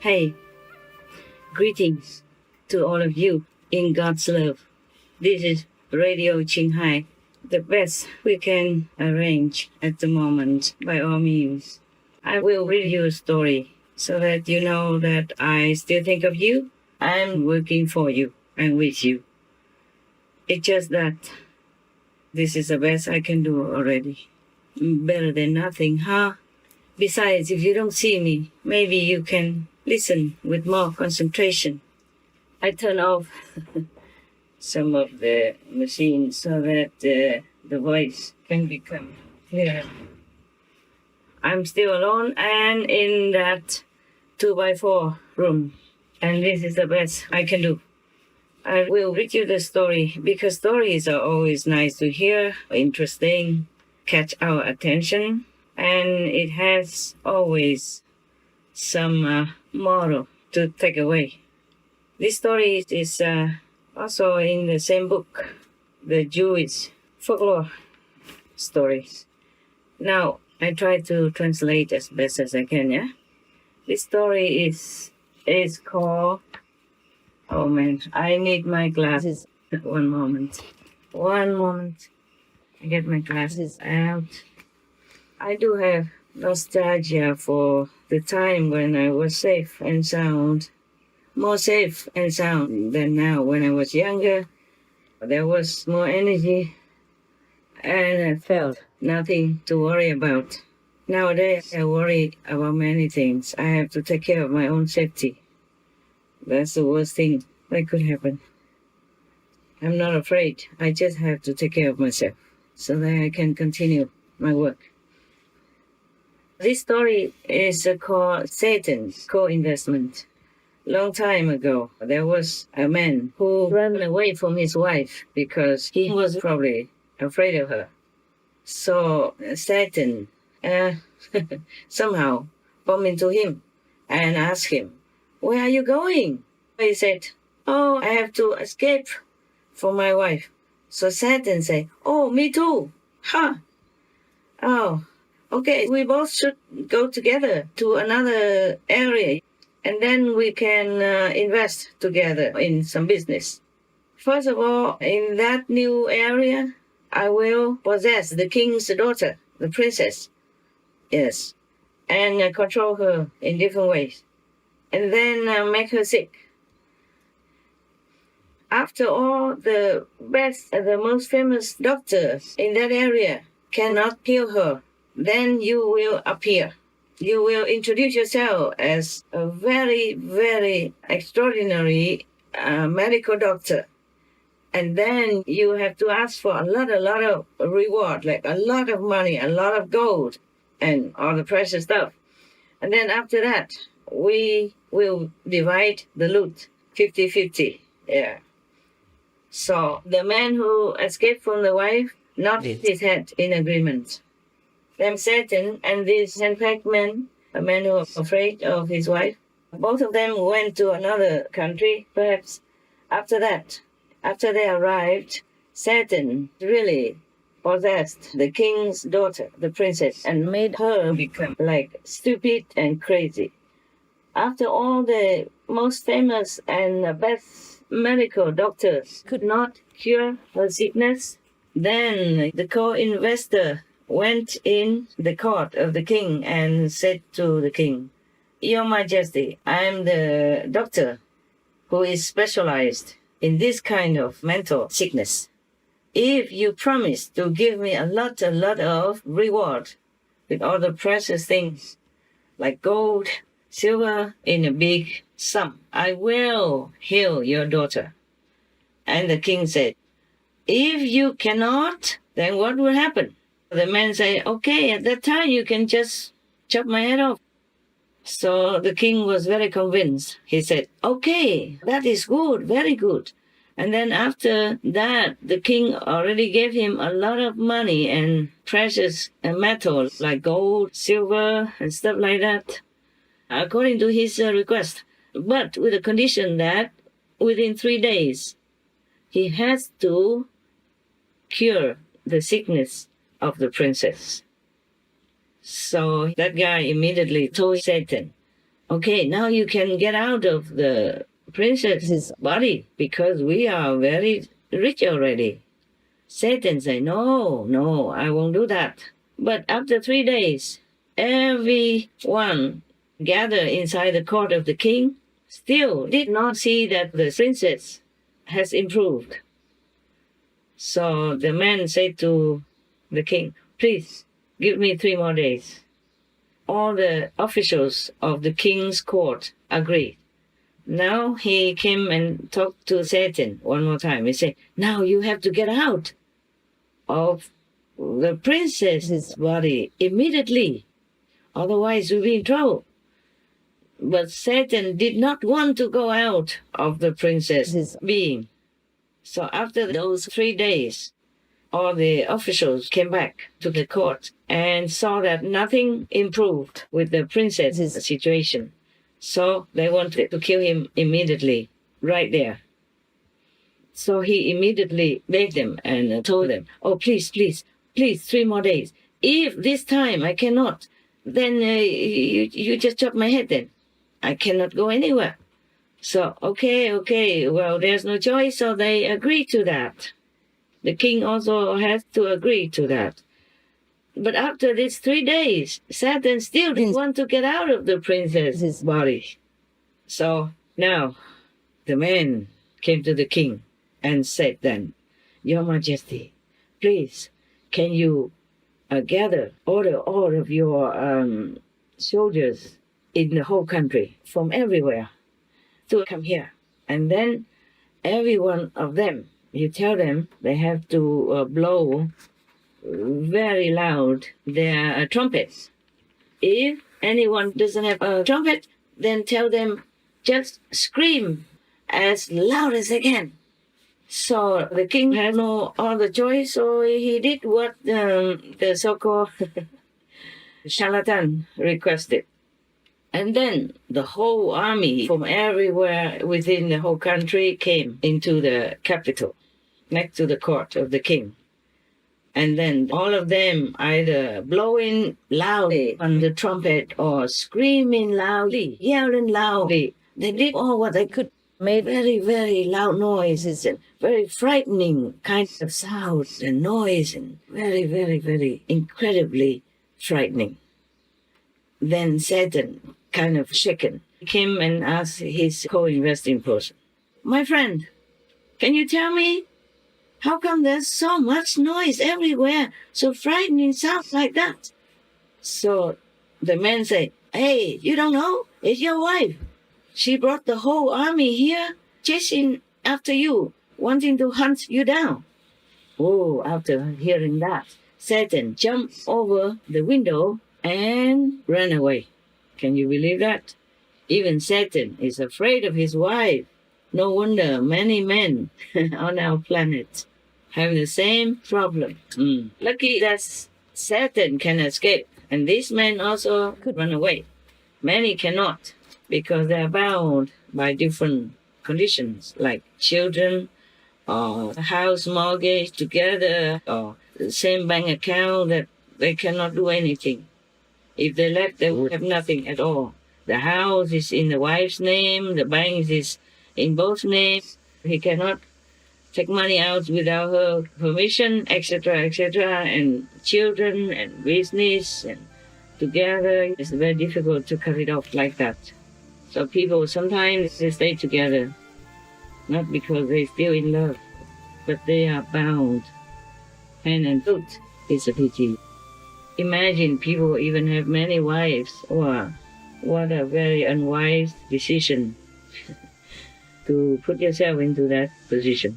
Hey, greetings to all of you in God's love. This is Radio Qinghai, the best we can arrange at the moment by all means. I will read you a story so that you know that I still think of you. I'm working for you and with you. It's just that this is the best I can do already. Better than nothing, huh? Besides, if you don't see me, maybe you can listen with more concentration. I turn off some of the machines so that the voice can become clearer. I'm still alone and in that 2x4 room, and this is the best I can do. I will read you the story because stories are always nice to hear, interesting, catch our attention, and it has always some moral to take away. This story is also in the same book, the Jewish folklore stories. Now, I try to translate as best as I can, yeah? This story is called... Oh man, I need my glasses. One moment. I get my glasses out. I do have nostalgia for the time when I was safe and sound. More safe and sound than now. When I was younger, there was more energy and I felt nothing to worry about. Nowadays, I worry about many things. I have to take care of my own safety. That's the worst thing that could happen. I'm not afraid. I just have to take care of myself so that I can continue my work. This story is called Satan's Co-Investment. Long time ago, there was a man who ran away from his wife because he was probably afraid of her. So Satan somehow bumped into him and asked him, "Where are you going?" He said, "Oh, I have to escape from my wife." So Satan said, "Oh, me too. Huh. Oh, okay, we both should go together to another area. And then we can invest together in some business. First of all, in that new area, I will possess the king's daughter, the princess. Yes. And control her in different ways. And then make her sick. After all, the best, the most famous doctors in that area cannot heal her. Then you will appear. You will introduce yourself as a very, very extraordinary medical doctor. And then you have to ask for a lot of reward, like a lot of money, a lot of gold, and all the precious stuff. And then after that, we will divide the loot 50-50. Yeah. So the man who escaped from the wife nodded his head in agreement. Then Satan and this handpacked man, a man who was afraid of his wife, both of them went to another country, perhaps. After that, after they arrived, Satan really possessed the king's daughter, the princess, and made her become like stupid and crazy. After all, the most famous and best medical doctors could not cure her sickness, then the co-investor went in the court of the king and said to the king, "Your Majesty, I am the doctor who is specialized in this kind of mental sickness. If you promise to give me a lot of reward with all the precious things like gold, silver in a big sum, I will heal your daughter." And the king said, "If you cannot, then what will happen?" The man said, "Okay, at that time you can just chop my head off." So the king was very convinced. He said, "Okay, that is good, very good." And then after that, the king already gave him a lot of money and precious metals like gold, silver, and stuff like that, according to his request. But with the condition that within 3 days, he has to cure the sickness of the princess. So that guy immediately told Satan, okay, now you can get out of the princess's body because we are very rich already. Satan said, no, I won't do that. But after 3 days, everyone gathered inside the court of the king still did not see that the princess has improved. So the man said to the king, please give me 3 more days. All the officials of the king's court agreed. Now he came and talked to Satan one more time. He said, now you have to get out of the princess's body immediately. Otherwise you'll be in trouble. But Satan did not want to go out of the princess's being. So after those 3 days, all the officials came back to the court and saw that nothing improved with the princess's situation. So they wanted to kill him immediately, right there. So he immediately begged them and told them, oh, please, 3 more days. If this time I cannot, then you just chop my head then. I cannot go anywhere. So, okay, well, there's no choice, so they agreed to that. The king also has to agree to that. But after these 3 days, Satan still didn't want to get out of the princess's body. So now the man came to the king and said then, Your Majesty, please, can you order all of your soldiers in the whole country from everywhere to come here. And then every one of them, you tell them they have to blow very loud their trumpets. If anyone doesn't have a trumpet, then tell them just scream as loud as they can. So the king had no other choice, so he did what the so-called charlatan requested. And then the whole army from everywhere within the whole country came into the capital, next to the court of the king. And then all of them either blowing loudly on the trumpet or screaming loudly, yelling loudly. They did all what they could, made very, very loud noises and very frightening kinds of sounds and noise and very, very, very incredibly frightening. Then Satan, kind of shaken, came and asked his co-investing person, my friend, can you tell me how come there's so much noise everywhere, so frightening sounds like that? So the man said, hey, you don't know? It's your wife. She brought the whole army here, chasing after you, wanting to hunt you down. Oh, after hearing that, Satan jumped over the window and ran away. Can you believe that? Even Satan is afraid of his wife. No wonder many men on our planet have the same problem. Lucky that Satan can escape, and this man also could run away. Many cannot, because they are bound by different conditions, like children, or house mortgage together, or the same bank account, that they cannot do anything. If they left, they would have nothing at all. The house is in the wife's name, the bank is in both names. He cannot take money out without her permission, etc., and children and business and together. It's very difficult to cut it off like that. So people sometimes they stay together, not because they're still in love, but they are bound. Hand and foot is a pity. Imagine people even have many wives. Wow, what a very unwise decision to put yourself into that position.